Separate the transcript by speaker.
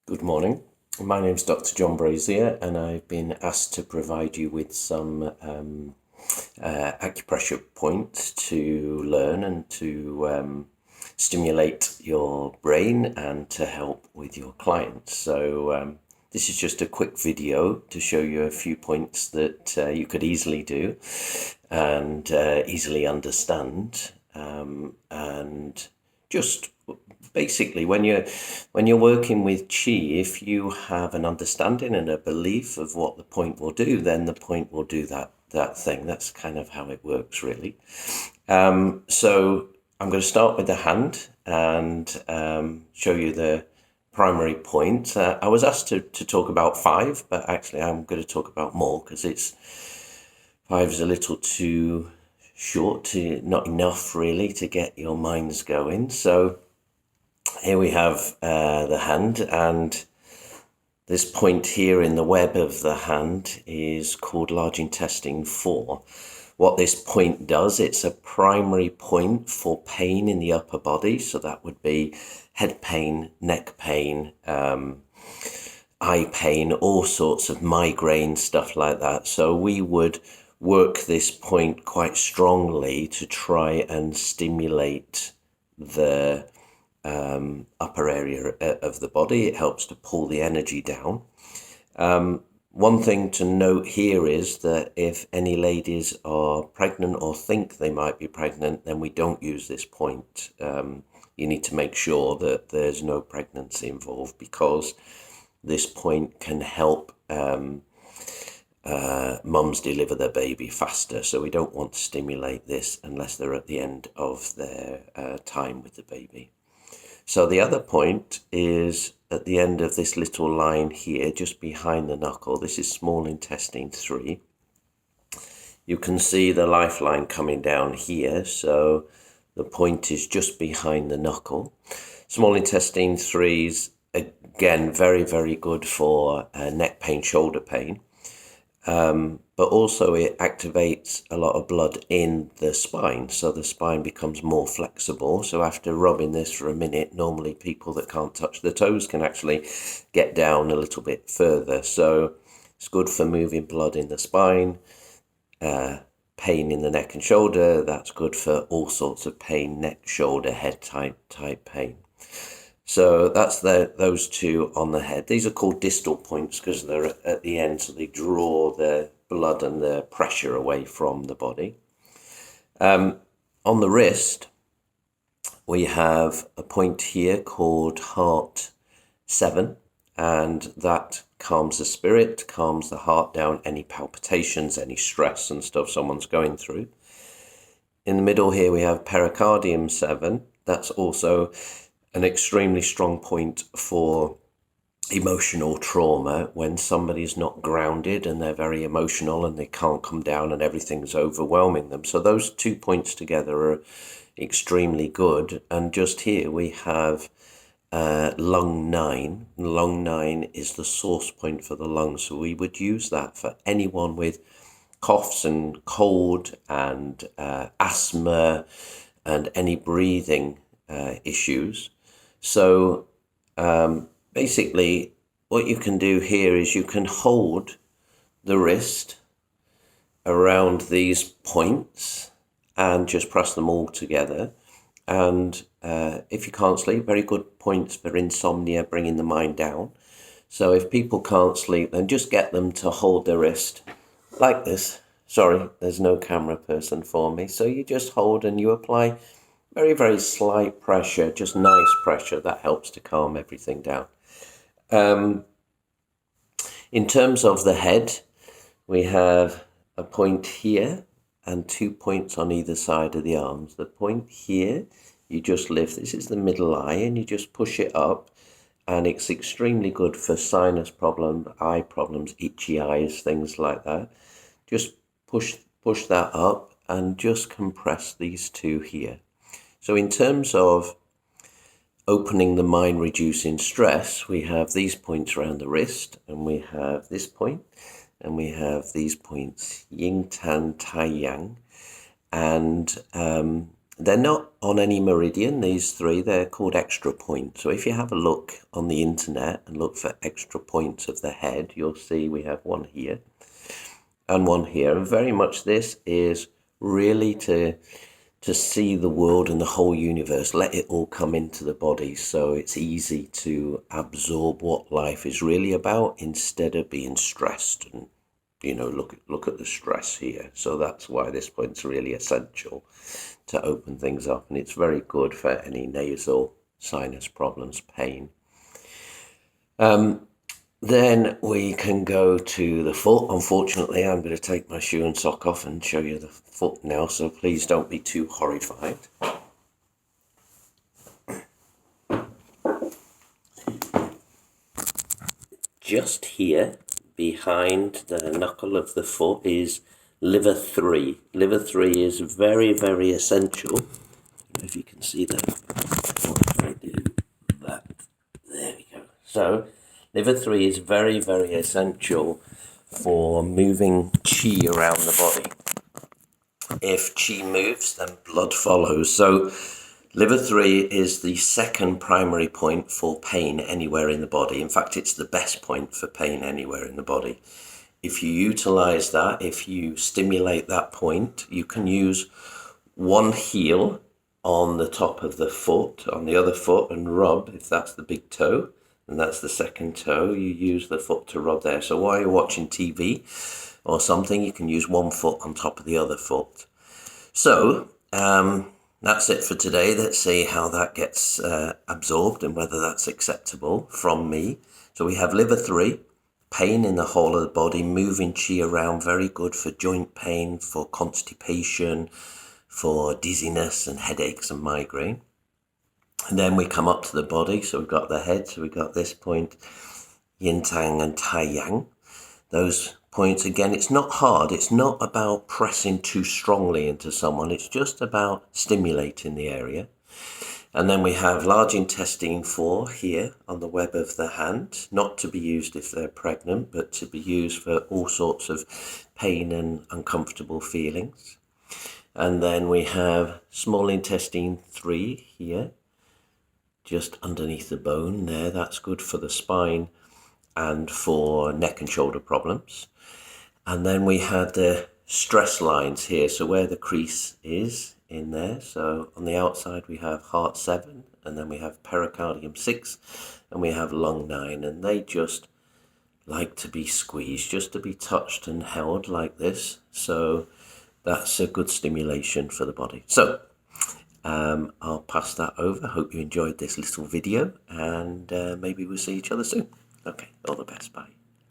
Speaker 1: Good morning. My name's Dr. John Brazier, and I've been asked to provide you with some acupressure points to learn and to stimulate your brain and to help with your clients. So this is just a quick video to show you a few points that you could easily do and easily understand, and just basically when you're working with chi, if you have an understanding and a belief of what the point will do, then the point will do that thing. That's kind of how it works, really. So I'm going to start with the hand and show you the primary point. I was asked to talk about 5, but actually I'm going to talk about more because 5 is a little too short, not enough really to get your minds going. So here we have the hand, and this point here in the web of the hand is called large intestine 4. What this point does, it's a primary point for pain in the upper body. So that would be head pain, neck pain, eye pain, all sorts of migraine, stuff like that. So we would work this point quite strongly to try and stimulate the upper area of the body. It helps to pull the energy down. One thing to note here is that if any ladies are pregnant or think they might be pregnant, then we don't use this point. You need to make sure that there's no pregnancy involved, because this point can help mums deliver their baby faster. So we don't want to stimulate this unless they're at the end of their time with the baby. So the other point is at the end of this little line here, just behind the knuckle. This is small intestine 3. You can see the lifeline coming down here. So the point is just behind the knuckle. Small intestine 3 is, again, very, very good for neck pain, shoulder pain. But also it activates a lot of blood in the spine, so the spine becomes more flexible. So after rubbing this for a minute, normally people that can't touch the toes can actually get down a little bit further. So it's good for moving blood in the spine, pain in the neck and shoulder. That's good for all sorts of pain, neck, shoulder, head type pain. So that's those two on the head. These are called distal points because they're at the end, so they draw the blood and the pressure away from the body. On the wrist, we have a point here called heart 7, and that calms the spirit, calms the heart down, any palpitations, any stress and stuff someone's going through. In the middle here, we have pericardium 7. That's also an extremely strong point for emotional trauma, when somebody's not grounded and they're very emotional and they can't come down and everything's overwhelming them. So those 2 points together are extremely good. And just here we have lung 9. Lung 9 is the source point for the lungs. So we would use that for anyone with coughs and cold and asthma and any breathing issues. So basically what you can do here is you can hold the wrist around these points and just press them all together. And if you can't sleep, very good points for insomnia, bringing the mind down. So if people can't sleep, then just get them to hold their wrist like this. Sorry, there's no camera person for me. So you just hold and you apply very, very slight pressure, just nice pressure. That helps to calm everything down. In terms of the head, we have a point here and 2 points on either side of the arms. The point here, you just lift. This is the middle eye, and you just push it up, and it's extremely good for sinus problems, eye problems, itchy eyes, things like that. Just push that up and just compress these 2 here. So in terms of opening the mind, reducing stress, we have these points around the wrist, and we have this point, and we have these points, yin, tan, tai, yang. And They're not on any meridian, these three. They're called extra points. So if you have a look on the internet and look for extra points of the head, you'll see we have one here and one here. And very much this is really to see the world and the whole universe, let it all come into the body, so it's easy to absorb what life is really about instead of being stressed. And look at the stress here. So that's why this point's really essential to open things up, and it's very good for any nasal sinus problems, pain. Then we can go to the foot. Unfortunately, I'm going to take my shoe and sock off and show you the foot now, so please don't be too horrified. Just here, behind the knuckle of the foot, is liver 3. Liver 3 is very, very essential. If you can see that. If I do that. There we go. So, liver 3 is very, very essential for moving chi around the body. If chi moves, then blood follows. So liver 3 is the second primary point for pain anywhere in the body. In fact, it's the best point for pain anywhere in the body. If you utilize that, if you stimulate that point, you can use one heel on the top of the foot, on the other foot, and rub, if that's the big toe, and that's the second toe, you use the foot to rub there. So while you're watching TV or something, you can use one foot on top of the other foot. So that's it for today. Let's see how that gets absorbed and whether that's acceptable from me. So we have liver 3, pain in the whole of the body, moving chi around, very good for joint pain, for constipation, for dizziness and headaches and migraine. And then we come up to the body. So we've got the head, so we've got this point, yin tang and tai yang. Those points, again, it's not hard. It's not about pressing too strongly into someone. It's just about stimulating the area. And then we have large intestine 4 here on the web of the hand, not to be used if they're pregnant, but to be used for all sorts of pain and uncomfortable feelings. And then we have small intestine 3 here, just underneath the bone there. That's good for the spine and for neck and shoulder problems. And then we had the stress lines here, so where the crease is in there. So on the outside we have heart 7, and then we have pericardium 6, and we have lung 9, and they just like to be squeezed, just to be touched and held like this. So that's a good stimulation for the body. So I'll pass that over. Hope you enjoyed this little video, and maybe we'll see each other soon. Okay, all the best. Bye.